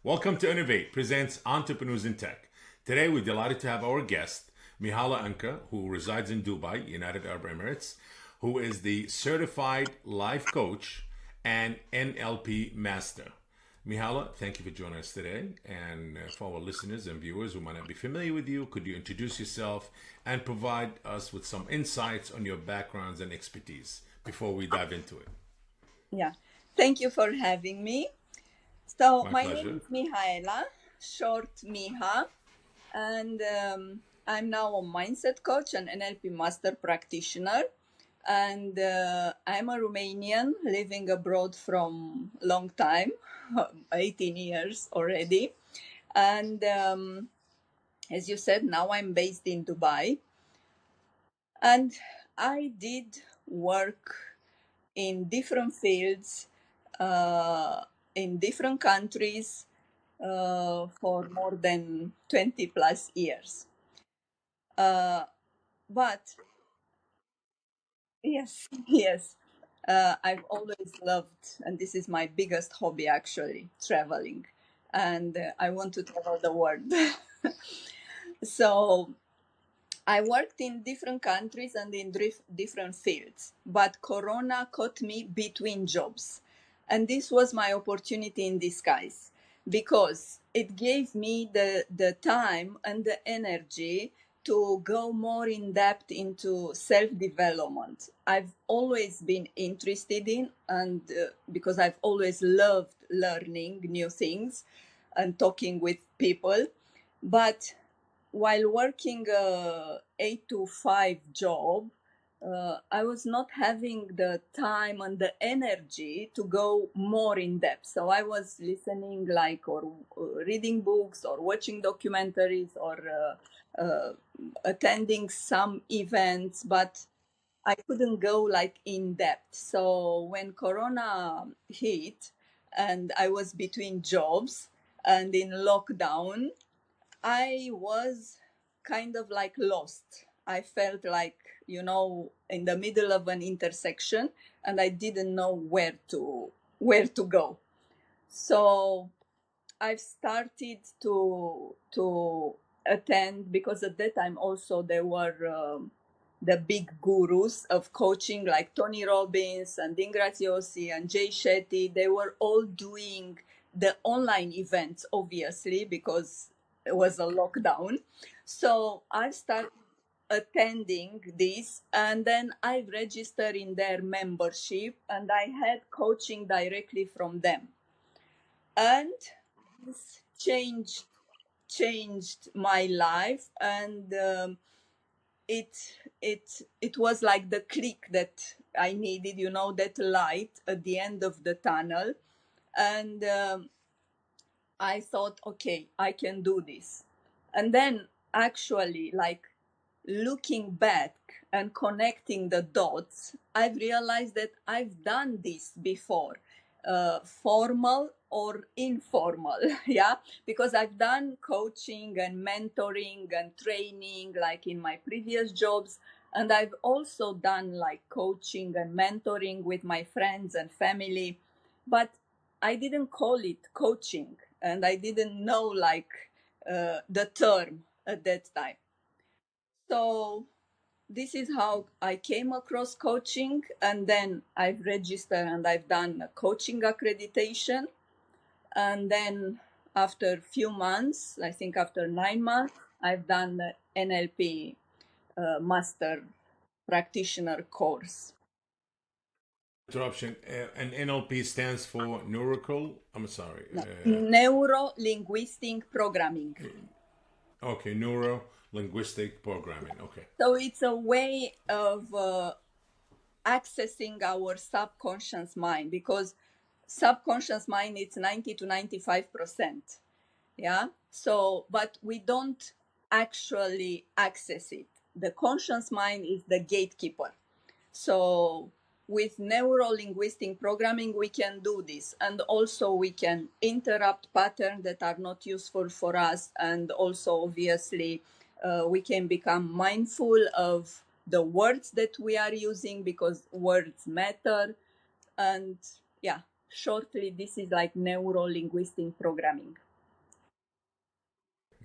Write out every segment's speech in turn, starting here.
Welcome to Innovate presents Entrepreneurs in Tech. Today we're delighted to have our guest, Mihaela Anca, who resides in Dubai, United Arab Emirates, who is the certified life coach and NLP master. Mihaela, thank you for joining us today. And for our listeners and viewers who might not be familiar with you, could you introduce yourself and provide us with some insights on your backgrounds and expertise before we dive into it? Yeah, thank you for having me. So, My my name pleasure. is Mihaela, short Miha, and I'm now a mindset coach and NLP master practitioner. And I'm a Romanian living abroad from long time, 18 years already. And as you said, now I'm based in Dubai. And I did work in different fields, uh, in different countries for more than 20 plus years. Uh, but yes, yes, I've always loved, and this is my biggest hobby actually, traveling. And I want to travel the world. So I worked in different countries and in different fields, but Corona caught me between jobs. And this was my opportunity in disguise because it gave me the time and the energy to go more in depth into self development. I've always been interested in, and because I've always loved learning new things and talking with people. But while working a 8 to 5 job, I was not having the time and the energy to go more in depth. So I was listening, like, or reading books, or watching documentaries, or attending some events, but I couldn't go like in depth. So when Corona hit, and I was between jobs and in lockdown, I was kind of like lost. I felt like, in the middle of an intersection, and I didn't know where to go. So I've started to attend, because at that time also there were the big gurus of coaching like Tony Robbins and Dean Graziosi and Jay Shetty. They were all doing the online events, obviously, because it was a lockdown. So I started attending this, and then I registered in their membership, and I had coaching directly from them. And this changed my life, and it it was like the click that I needed, that light at the end of the tunnel. And I thought, okay, I can do this. And then actually, like, looking back and connecting the dots, I've realized that I've done this before, formal or informal. Yeah, because I've done coaching and mentoring and training like in my previous jobs. And I've also done like coaching and mentoring with my friends and family. But I didn't call it coaching, and I didn't know like the term at that time. So this is how I came across coaching, and then I've registered and I've done a coaching accreditation. And then after a few months, I think after 9 months, I've done the NLP master practitioner course. Interruption. And NLP stands for neurical. I'm sorry. No, neuro linguistic programming. Okay, neuro linguistic programming. Okay. So it's a way of accessing our subconscious mind, because subconscious mind it's 90 to 95%. Yeah. So but we don't actually access it. The conscious mind is the gatekeeper. So with neuro linguistic programming we can do this, and also we can interrupt patterns that are not useful for us, and also obviously we can become mindful of the words that we are using, because words matter. And yeah, shortly, this is like neuro linguistic programming.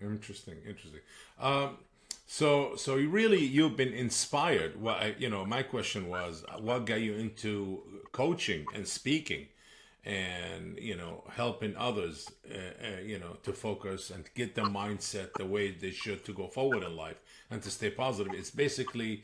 Interesting, interesting. Um, so you really you've been inspired. Well, my question was, what got you into coaching and speaking, and helping others, to focus and to get the mindset the way they should to go forward in life and to stay positive. It's basically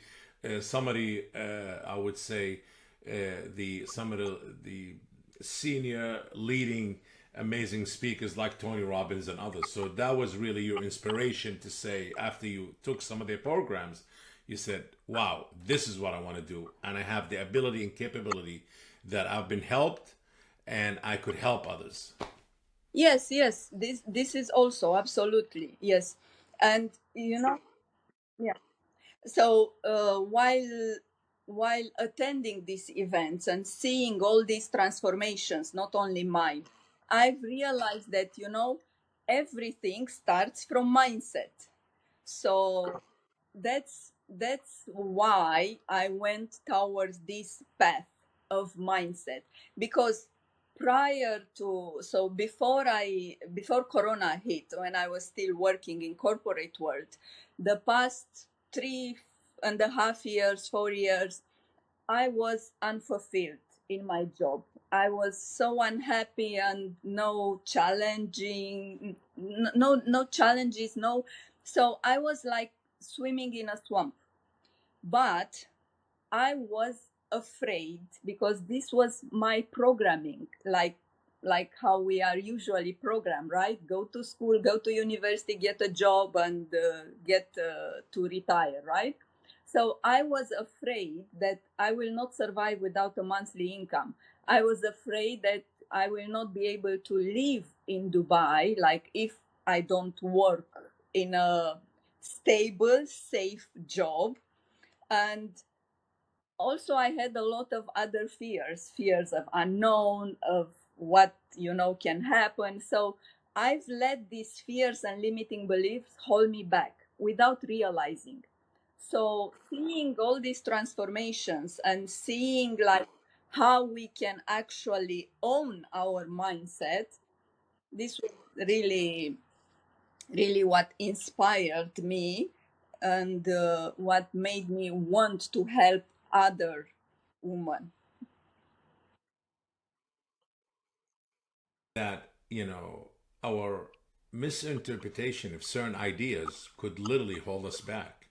somebody, I would say, the some of the senior leading amazing speakers like Tony Robbins and others. So that was really your inspiration to say, after you took some of their programs, you said, wow, this is what I want to do. And I have the ability and capability that I've been helped and I could help others. Yes, yes, this is also absolutely yes. And yeah. So while attending these events and seeing all these transformations, not only mine, I've realized that everything starts from mindset. So that's why I went towards this path of mindset, because prior to so before corona hit, when I was still working in corporate world, the past 3.5 years, 4 years, I was unfulfilled in my job. I was so unhappy, and no challenging, no challenges, no. So I was like swimming in a swamp. But I was afraid, because this was my programming, like how we are usually programmed, right? Go to school, go to university, get a job, and get to retire, right? So I was afraid that I will not survive without a monthly income. I was afraid that I will not be able to live in Dubai, like if I don't work in a stable, safe job. And also I had a lot of other fears of unknown, of what can happen. So I've let these fears and limiting beliefs hold me back without realizing. So seeing all these transformations and seeing like how we can actually own our mindset, this was really what inspired me, and what made me want to help other women. That, our misinterpretation of certain ideas could literally hold us back.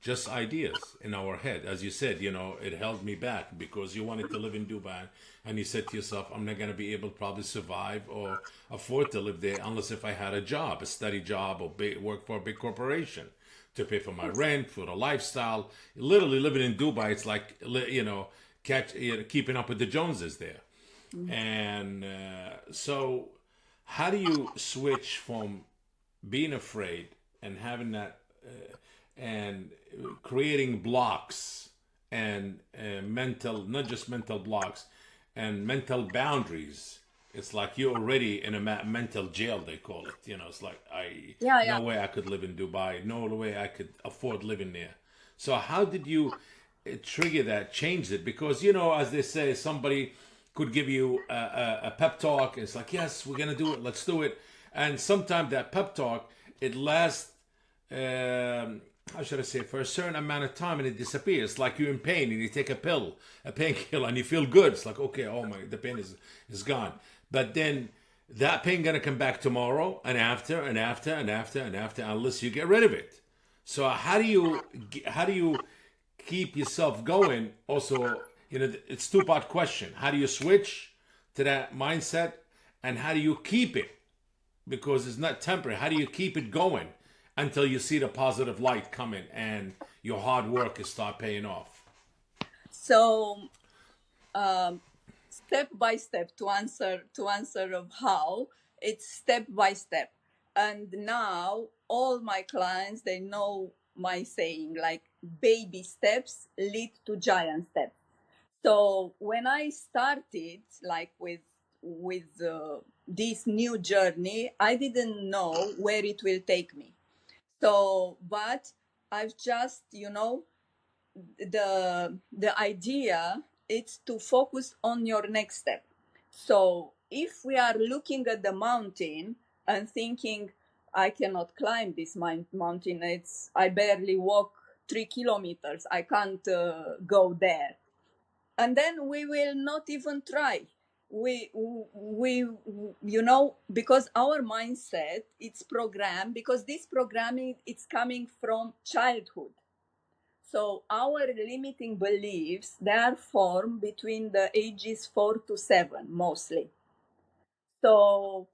Just ideas in our head. As you said, it held me back because you wanted to live in Dubai and you said to yourself, I'm not going to be able to probably survive or afford to live there unless if I had a job, a steady job, or work for a big corporation to pay for my rent, for the lifestyle. Literally living in Dubai, it's like, keeping up with the Joneses there. And so, how do you switch from being afraid and having that and creating blocks and mental, not just mental blocks, and mental boundaries? It's like you're already in a mental jail, they call it. It's like, Yeah, yeah. no way I could live in Dubai, no way I could afford living there. So how did you trigger that, change it? Because as they say, somebody could give you a pep talk. It's like, yes, we're gonna do it, let's do it. And sometimes that pep talk, it lasts, how should I say, for a certain amount of time, and it disappears. Like you're in pain and you take a pill, a painkiller, and you feel good. It's like, okay, oh my, the pain is gone. But then that pain gonna come back tomorrow and after and after and after and after, unless you get rid of it. So how do you keep yourself going? Also, it's two-part question. How do you switch to that mindset, and how do you keep it? Because it's not temporary. How do you keep it going until you see the positive light coming and your hard work is start paying off? So step by step, to answer of how, it's step by step. And now all my clients, they know my saying, like baby steps lead to giant steps. So when I started, like with this new journey, I didn't know where it will take me. So but I've just the idea is to focus on your next step. So if we are looking at the mountain and thinking, I cannot climb this mountain. I barely walk 3 kilometers. I can't go there. And then we will not even try. We because our mindset, it's programmed, because this programming, it's coming from childhood. So our limiting beliefs, they are formed between the ages 4 to 7 mostly. So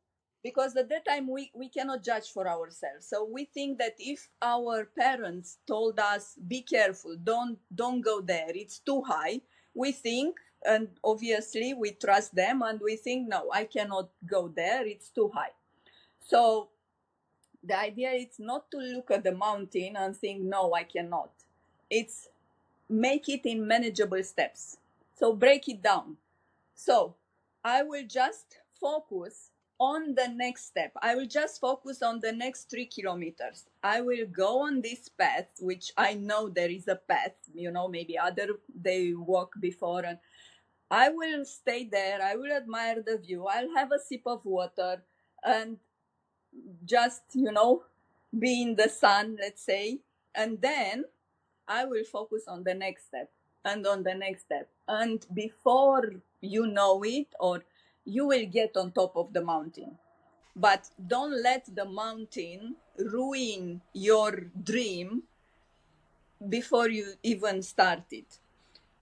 because at that time we cannot judge for ourselves. So we think that if our parents told us, be careful, don't go there, it's too high, we think, and obviously we trust them, and we think, no, I cannot go there, it's too high. So the idea is not to look at the mountain and think, no, I cannot. It's make it in manageable steps. So break it down. So I will just focus on the next step. I will just focus on the next 3 kilometers. I will go on this path, which I know there is a path, maybe other they walk before, and I will stay there. I will admire the view. I'll have a sip of water and just, be in the sun, let's say. And then I will focus on the next step and on the next step. And before you know it, or you will get on top of the mountain. But don't let the mountain ruin your dream before you even start it.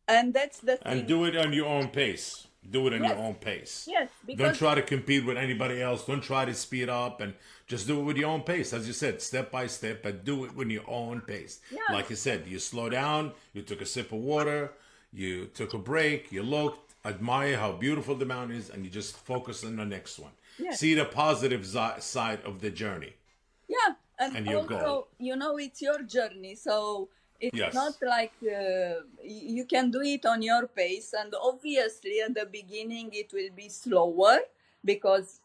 And that's the And thing. do it on your own pace. Do it on your Yes, own pace. yes, Don't because, try to compete with anybody else. Don't try to speed up, and just do it with your own pace. As you said, step by step, but do it with your own pace. yeah, Like you said, you slow down, you took a sip of water, you took a break, you looked, admire how beautiful the mountain is, and you just focus on the next one. yes. See the positive side of the journey Yeah, and and your goal. also, it's your journey, so it's not Yes. like you can do it on your pace. And obviously, at the beginning, it will be slower, because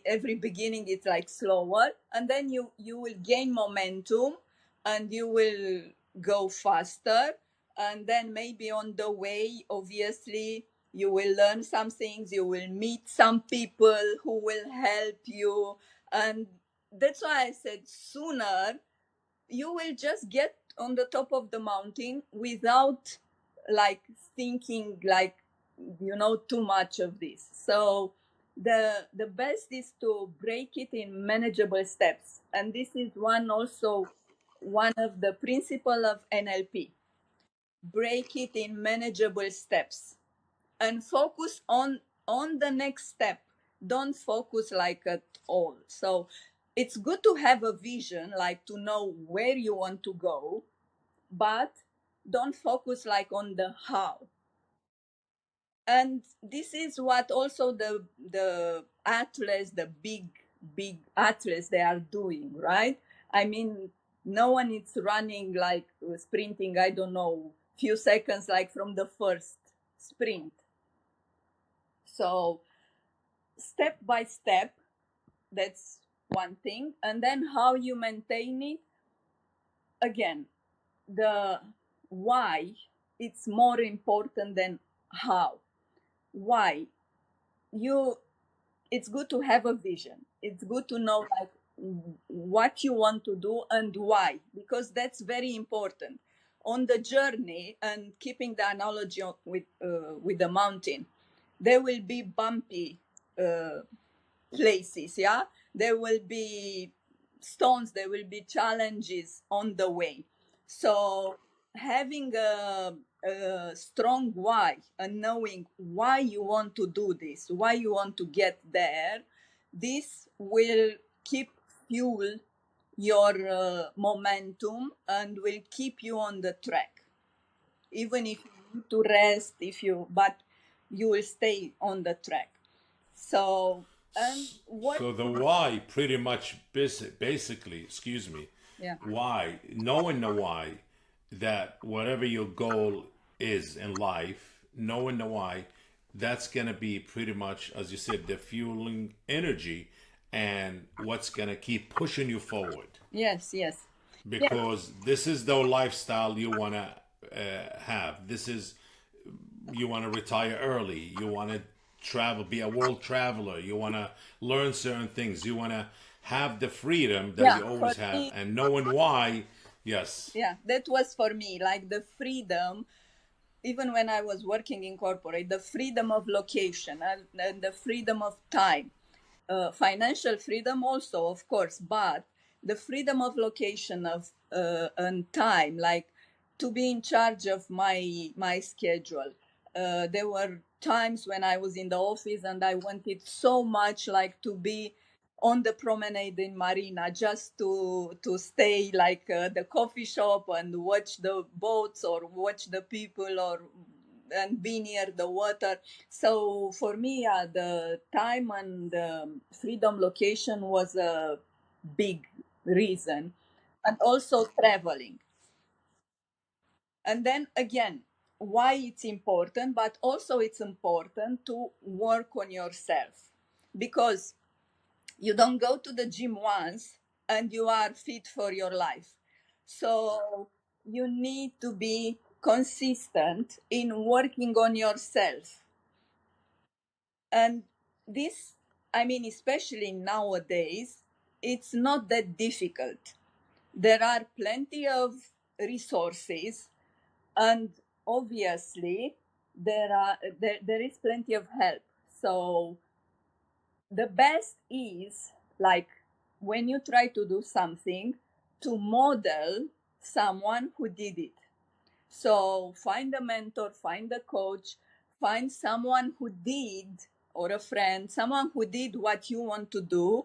every beginning it's like slower, and then you will gain momentum, and you will go faster, and then maybe on the way, obviously, you will learn some things, you will meet some people who will help you. And that's why I said, sooner you will just get on the top of the mountain without like thinking, like, too much of this. So the best is to break it in manageable steps, and this is one of the principle of NLP. Break it in manageable steps and focus on the next step. Don't focus like at all. So it's good to have a vision, like to know where you want to go, but don't focus like on the how. And this is what also the athletes, the big athletes, they are doing, right? I mean, no one is running like sprinting, I don't know, few seconds like from the first sprint. So step by step, that's one thing. And then how you maintain it, again, the why, it's more important than how. Why? You It's good to have a vision. It's good to know like what you want to do and why, because that's very important on the journey. And keeping the analogy with the mountain, there will be bumpy uh, places, yeah, there will be stones, there will be challenges on the way. So having a strong why, and knowing why you want to do this, why you want to get there, this will keep fuel your momentum, and will keep you on the track, even if you need to rest, if you but you will stay on the track. So, and what? So the why pretty much basically, excuse me, Yeah. why, knowing the why, that whatever your goal is in life, knowing the why, that's going to be pretty much, as you said, the fueling energy and what's going to keep pushing you forward, Yes. Yes. Yes. because this is the lifestyle you want to have. This is, you want to retire early, you want to travel, be a world traveler. You want to learn certain things. You want to have the freedom that Yeah, you for always have, me, and knowing why. Yes. yeah, that was for me like the freedom. Even when I was working in corporate, the freedom of location and the freedom of time, financial freedom also, of course, but the freedom of location of and time, like to be in charge of my schedule. There were times when I was in the office and I wanted so much like to be on the promenade in Marina, just to stay like the coffee shop and watch the boats or watch the people or and be near the water. So for me, yeah, the time and freedom location was a big reason, and also traveling. And then again, why it's important, but also it's important to work on yourself, because you don't go to the gym once and you are fit for your life. So you need to be consistent in working on yourself. And this, I mean, especially nowadays, it's not that difficult. There are plenty of resources, and obviously there is plenty of help. So the best is like when you try to do something, to model someone who did it. So find a mentor, find a coach, find someone who did, or a friend, someone who did what you want to do,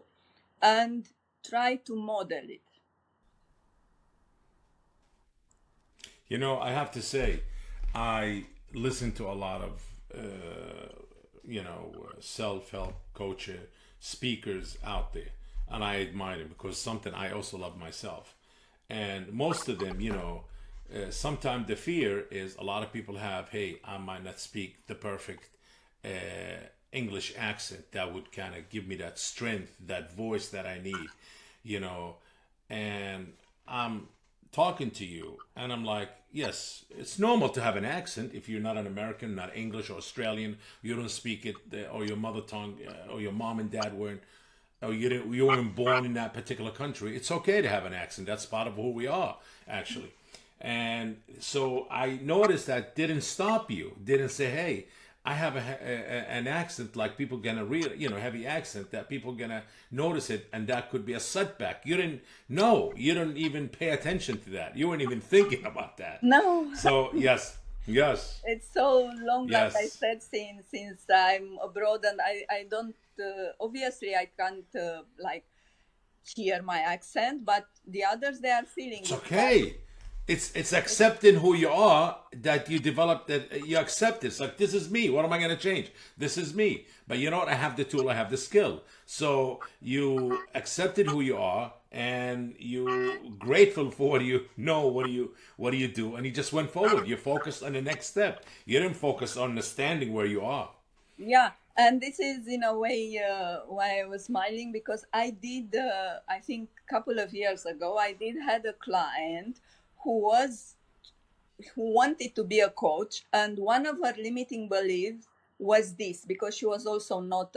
and try to model it. You know, I have to say, I listen to a lot of, self help coach speakers out there, and I admire them because something I also love myself. And most of them, sometimes the fear is a lot of people have, hey, I might not speak the perfect uh, English accent that would kind of give me that strength, that voice that I need, you know. And I'm talking to you, and I'm like, yes, it's normal to have an accent if you're not an American, not English or Australian, you don't speak it, or your mother tongue, or your mom and dad weren't, or you weren't born in that particular country. It's okay to have an accent. That's part of who we are, actually. And so I noticed that didn't stop you. Didn't say, "Hey, I have an accent like people gonna read, heavy accent that people gonna notice it, and that could be a setback." You didn't know. You didn't even pay attention to that. You weren't even thinking about that. No, So yes, yes, it's so long, like I yes. said, since I'm abroad, and I don't, obviously I can't like hear my accent, but the others, they are feeling It's it. okay. It's accepting who you are, that you develop, that you accept it. It's like, this is me. What am I going to change? This is me. But you know what? I have the tool. I have the skill. So you accepted who you are, and you grateful for what you know. What do you do? And you just went forward. You focused on the next step. You didn't focus on the standing where you are. Yeah, and this is in a way why I was smiling, because I did, I think, couple of years ago, I did had a client who was who wanted to be a coach, and one of her limiting beliefs was this, because she was also not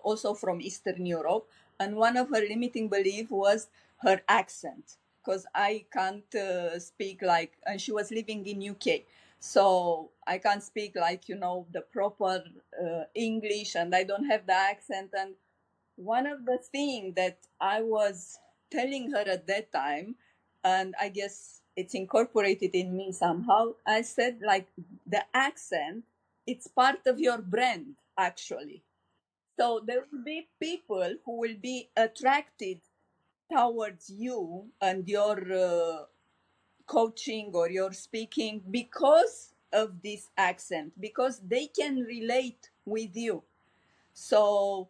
also from Eastern Europe, and one of her limiting belief was her accent, because I can't speak like, and she was living in UK, so I can't speak like, the proper English, and I don't have the accent. And one of the things that I was telling her at that time, and I guess it's incorporated in me somehow, I said, like, the accent, it's part of your brand, actually. So there will be people who will be attracted towards you and your coaching or your speaking because of this accent, because they can relate with you. So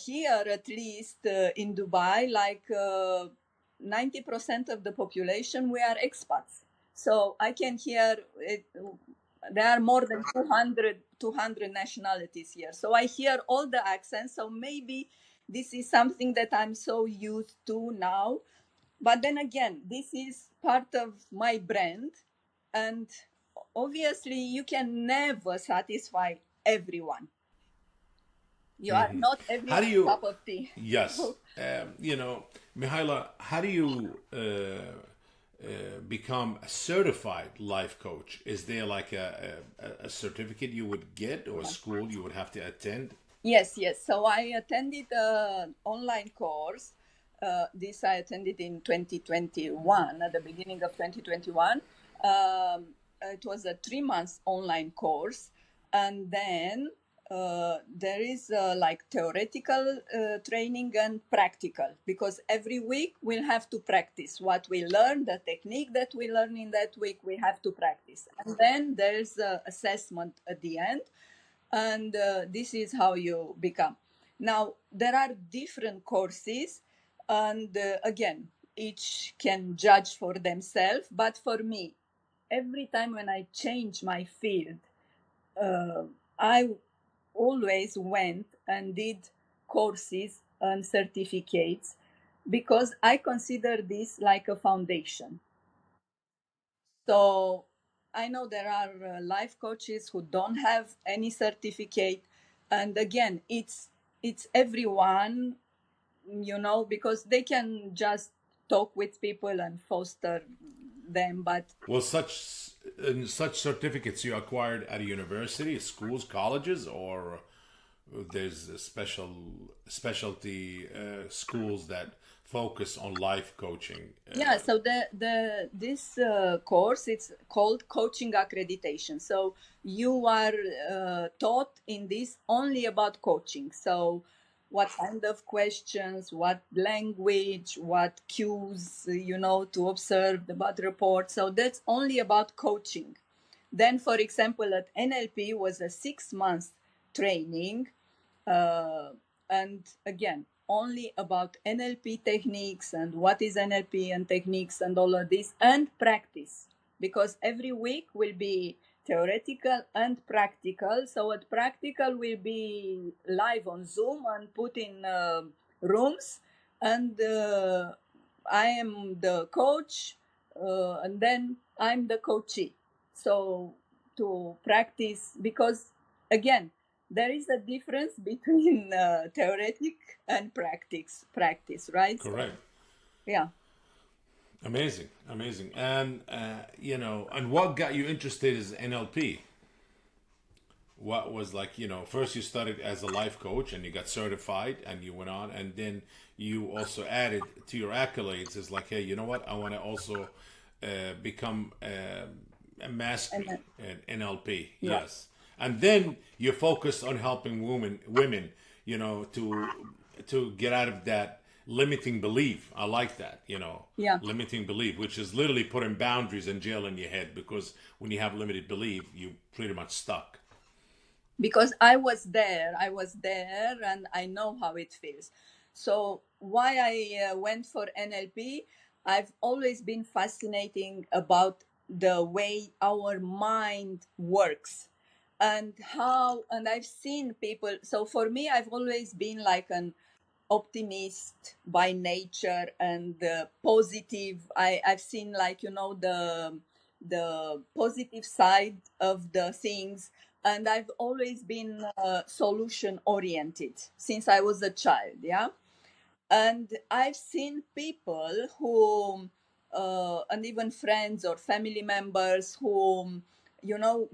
here, at least in Dubai, like 90% of the population, we are expats. So I can hear it. There are more than 200 nationalities here. So I hear all the accents. So maybe this is something that I'm so used to now. But then again, this is part of my brand. And obviously, you can never satisfy everyone. You are not How do everyone's you? cup of tea. Yes, Mihaela, how do you become a certified life coach? Is there like a certificate you would get or a school you would have to attend? Yes, yes. So I attended an online course. This I attended in 2021, at the beginning of 2021. It was a 3 months online course. And then there is like theoretical training and practical, because every week we'll have to practice what we learn, the technique that we learn in that week, we have to practice. And then there's assessment at the end, and this is how you become. Now there are different courses, and again, each can judge for themselves, but for me, every time when I change my field, uh, I always went and did courses and certificates, because I consider this like a foundation. So I know there are life coaches who don't have any certificate, and again, it's everyone, because they can just talk with people and foster them, but Well, such certificates you acquired at a university, schools, colleges, or there's a specialty schools that focus on life coaching. yeah. So the this course, it's called coaching accreditation. So you are taught in this only about coaching. So what kind of questions, what language, what cues, to observe, about report. So that's only about coaching. Then, for example, at NLP was a 6 month training, uh, and again, only about NLP techniques and what is NLP and techniques and all of this, and practice, because every week will be theoretical and practical. So at practical will be live on Zoom and put in rooms, and I am the coach, and then I'm the coachee. So to practice, because again, there is a difference between theoretic and practice, right? So Correct. yeah. Amazing, amazing. And and what got you interested is NLP? What was like, first you started as a life coach and you got certified and you went on, and then you also added to your accolades is like, hey, you know what? I want to also become a And mastery at NLP. yeah, Yes. And then you focus on helping women, to get out of that limiting belief. I like that, yeah. limiting belief, which is literally putting boundaries and jail in your head, because when you have limited belief, you pretty much stuck. Because I was there and I know how it feels. So why I went for NLP, I've always been fascinating about the way our mind works, and I've seen people. So for me, I've always been like an optimist by nature, and positive. I've seen, like, the positive side of the things, and I've always been solution oriented since I was a child. Yeah. And I've seen people who, and even friends or family members who,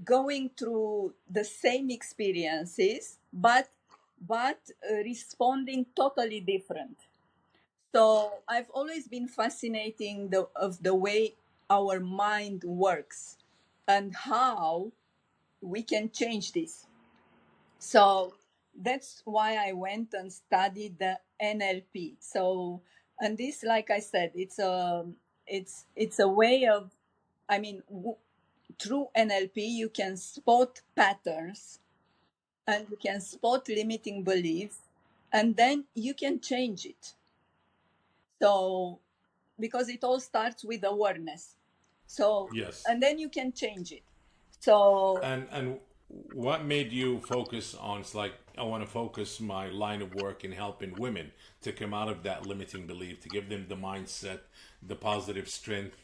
going through the same experiences, but responding totally different. So I've always been fascinating of the way our mind works and how we can change this. So that's why I went and studied the NLP. So, and this, like I said, it's a way of, I mean, through NLP you can spot patterns, and you can spot limiting beliefs, and then you can change it. So, because it all starts with awareness. So, Yes. and then you can change it. So, And what made you focus on? It's like, I want to focus my line of work in helping women to come out of that limiting belief, to give them the mindset, the positive strength,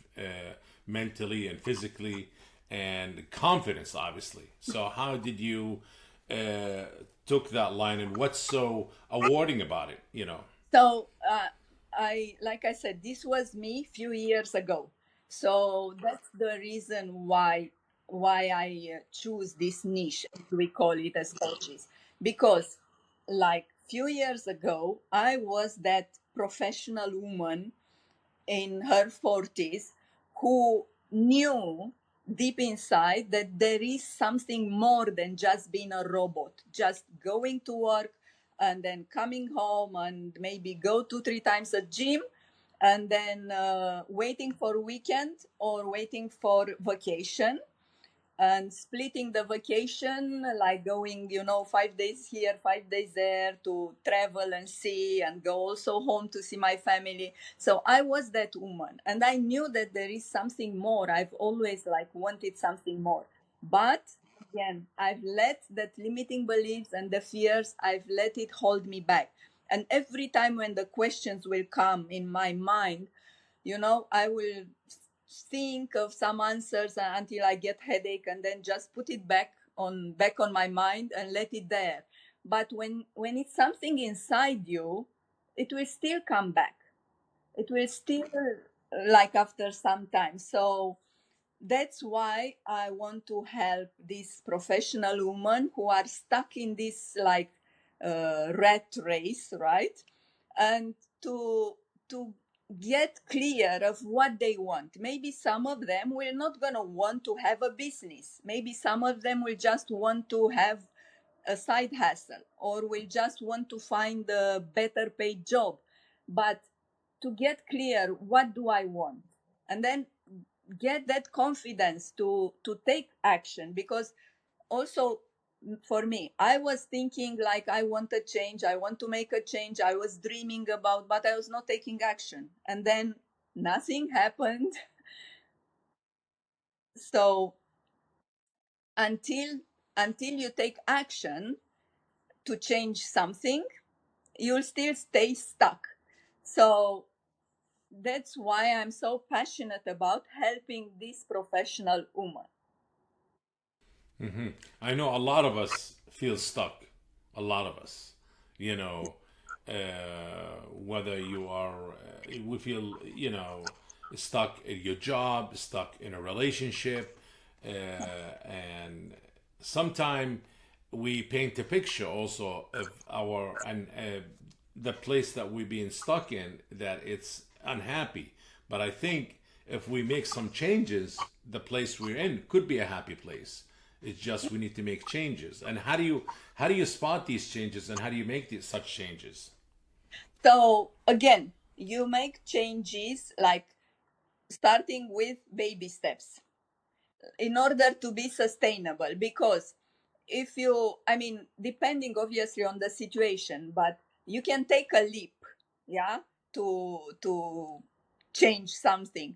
mentally and physically, and confidence, obviously. So how did you uh, took that line, and what's so awarding about it? You know. So like I said, this was me few years ago. So that's the reason why I choose this niche, as we call it as coaches, because like few years ago, I was that professional woman in her 40s who knew deep inside that there is something more than just being a robot, just going to work and then coming home and maybe go 2 3 times a gym and then waiting for weekend or waiting for vacation and splitting the vacation, like going, 5 days here, 5 days there, to travel and see and go also home to see my family. So I was that woman, and I knew that there is something more. I've always like wanted something more, but again, I've let that limiting beliefs and the fears, I've let it hold me back. And every time when the questions will come in my mind, I will think of some answers until I get headache, and then just put it back on my mind and let it there. But when it's something inside you, it will still come back. It will still, like, after some time. So that's why I want to help these professional women who are stuck in this, like, rat race, right? And to get clear of what they want. Maybe some of them will not gonna want to have a business. Maybe some of them will just want to have a side hustle, or will just want to find a better paid job. But to get clear, what do I want? And then get that confidence to take action. Because also, for me, I was thinking like, I want a change, I want to make a change, I was dreaming about, but I was not taking action, and then nothing happened. So until you take action to change something, you'll still stay stuck. So that's why I'm so passionate about helping this professional woman. Hmm. I know a lot of us feel stuck. A lot of us, you know, whether you are, we feel, stuck at your job, stuck in a relationship, and sometimes we paint a picture also of our and the place that we're being stuck in, that it's unhappy. But I think if we make some changes, the place we're in could be a happy place. It's just we need to make changes. And how do you spot these changes, and how do you make such changes? So again, you make changes, like starting with baby steps in order to be sustainable. Because if you, I mean, depending obviously on the situation, but you can take a leap, yeah, to change something.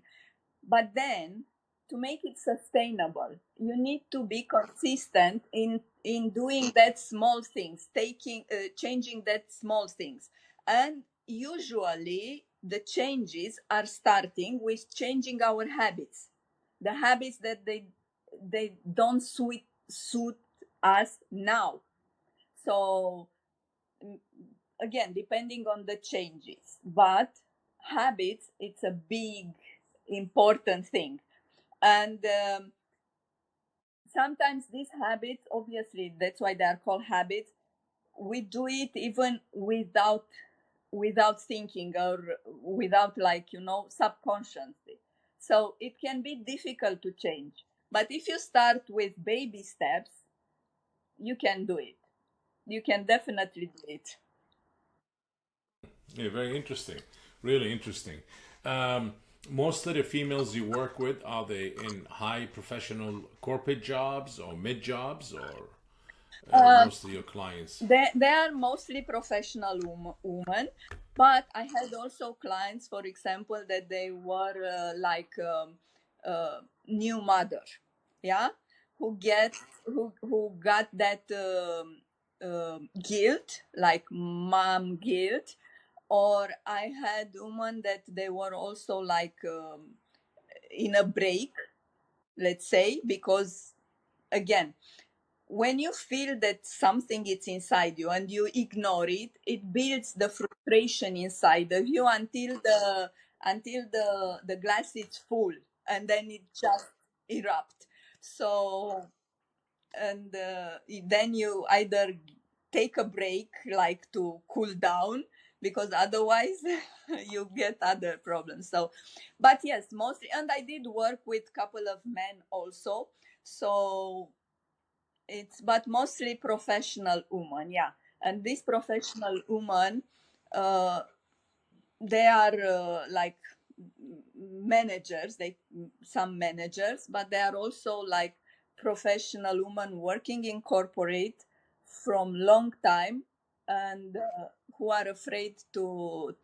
But then, to make it sustainable, you need to be consistent in doing that small things, taking changing that small things. And usually the changes are starting with changing our habits, the habits that they don't suit us now. So, mm, again, depending on the changes, but habits, it's a big important thing. And sometimes these habits, obviously that's why they are called habits, we do it even without thinking, or without, like, subconsciously. So it can be difficult to change, but if you start with baby steps, you can do it. You can definitely do it. Yeah, very interesting. Really interesting. Um, Most of the females you work with, are they in high professional corporate jobs or mid jobs, or um, most of your clients? they are mostly professional women, but I had also clients, for example, that they were like, new mother, yeah, who got that guilt, like mom guilt. Or I had women that they were also like, in a break, let's say, because again, when you feel that something is inside you and you ignore it, it builds the frustration inside of you until the glass is full, and then it just erupt. So, and then you either take a break, like to cool down, because otherwise you get other problems. So, but yes, mostly, and I did work with couple of men also. So it's, but mostly professional women, yeah. And these professional women, uh, they are like managers, they, some managers, but they are also like professional women working in corporate from long time, and who are afraid to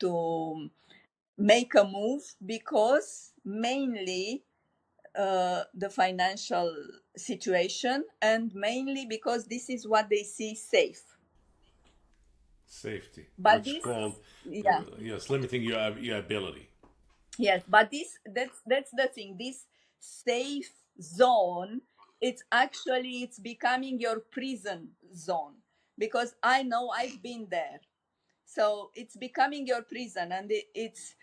make a move, because mainly the financial situation, and mainly because this is what they see safe. Safety, But which this, called yeah, yes, limiting your ability. yes, but this, that's the thing. This safe zone, it's actually, it's becoming your prison zone, because I know I've been there. So it's becoming your prison, and it's,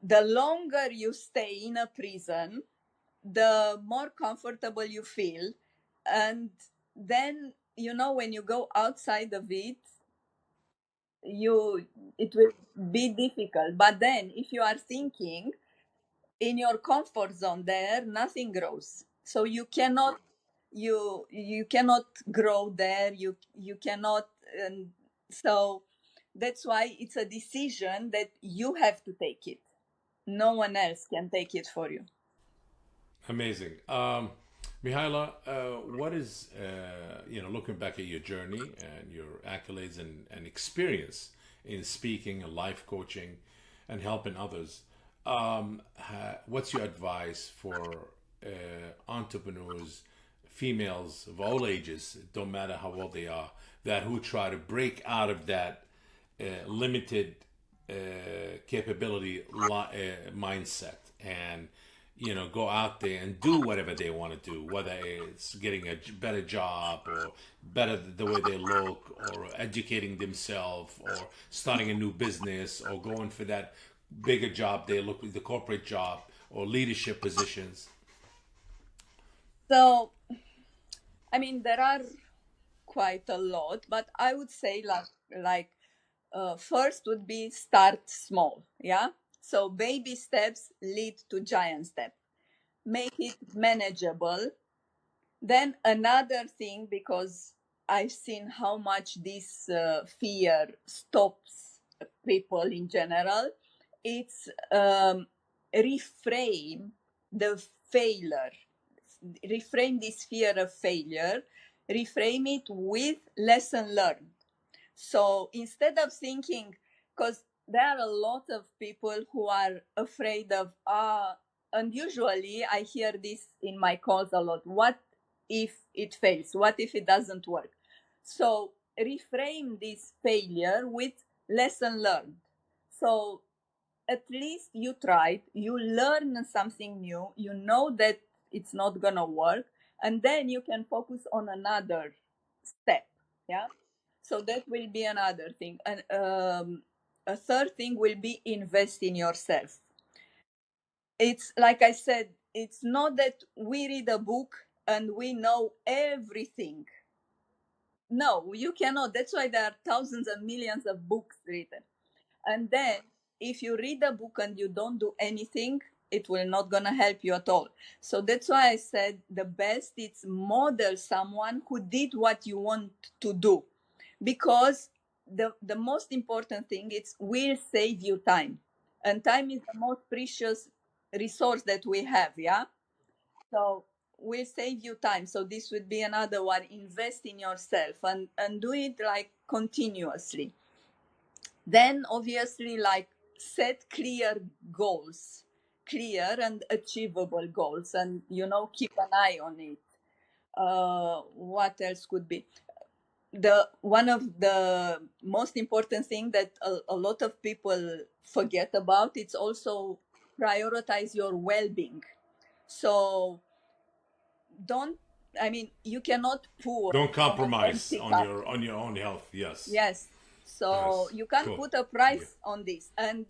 the longer you stay in a prison, the more comfortable you feel. And then, when you go outside of it, you, it will be difficult. But then if you are thinking in your comfort zone, there nothing grows, so you cannot, you cannot grow there, you cannot. And so that's why it's a decision that you have to take it. No one else can take it for you. Amazing. Mihaela, what is, looking back at your journey and your accolades and experience in speaking and life coaching and helping others, what's your advice for entrepreneurs, females of all ages, don't matter how old they are, that who try to break out of that limited capability mindset and go out there and do whatever they want to do, whether it's getting a better job or better the way they look or educating themselves or starting a new business or going for that bigger job they look, the corporate job or leadership positions. So, I mean, there are quite a lot, but I would say, like first would be start small, yeah. So baby steps lead to giant step. Make it manageable. Then another thing, because I've seen how much this fear stops people in general, it's reframe the failure, reframe this fear of failure, reframe it with lesson learned. So instead of thinking, because there are a lot of people who are afraid of, and usually I hear this in my calls a lot: what if it fails? What if it doesn't work? So reframe this failure with lesson learned. So at least you tried, you learn something new, you know that it's not gonna work, and then you can focus on another step. Yeah. So that will be another thing. And a third thing will be invest in yourself. It's like I said, it's not that we read a book and we know everything. No, you cannot. That's why there are thousands and millions of books written. And then if you read a book and you don't do anything, it will not gonna help you at all. So that's why I said the best is model someone who did what you want to do, because the most important thing is will save you time, and time is the most precious resource that we have. Yeah. So will save you time. So this would be another one: invest in yourself, and do it like continuously. Then obviously, like, set clear goals, clear and achievable goals, and keep an eye on it. What else could be? The one of the most important thing that a lot of people forget about, it's also prioritize your well-being. So don't I mean, you cannot pour Don't from an compromise empty cup. on your own health. Yes. Yes. So Yes. you can't Cool. put a Yeah. price on this. And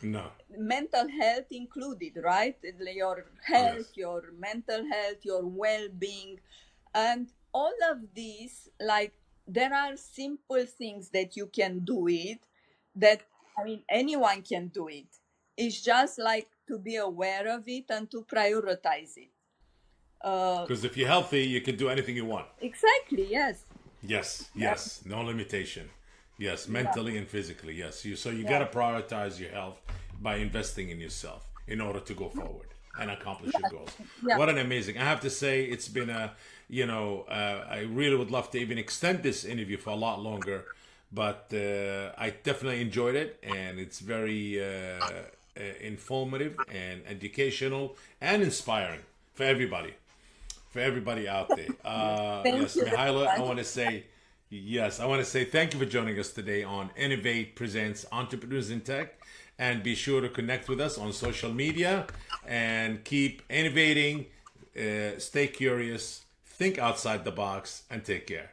No. mental health included, right? Your health, Yes. your mental health, your well-being, and all of these, like, there are simple things that you can do it, that, I mean, anyone can do it. It's just like to be aware of it and to prioritize it. Because if you're healthy, you can do anything you want. Exactly, yes. Yes. Yeah, Yes. No limitation. Yes. yeah, Mentally and physically. Yes. So you got yeah, to prioritize your health by investing in yourself in order to go forward and accomplish your goals. yeah. What an amazing! I have to say, it's been I really would love to even extend this interview for a lot longer, but I definitely enjoyed it, and it's very informative and educational and inspiring for everybody out there. Thank Yes, you very Mihaela, I much. want to say, yes, I want to say thank you for joining us today on Innovate Presents Entrepreneurs in Tech. And be sure to connect with us on social media and keep innovating, stay curious, think outside the box, and take care.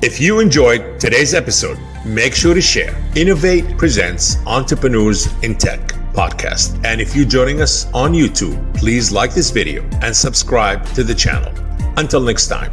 If you enjoyed today's episode, make sure to share Innovate Presents Entrepreneurs in Tech podcast. And if you're joining us on YouTube, please like this video and subscribe to the channel. Until next time.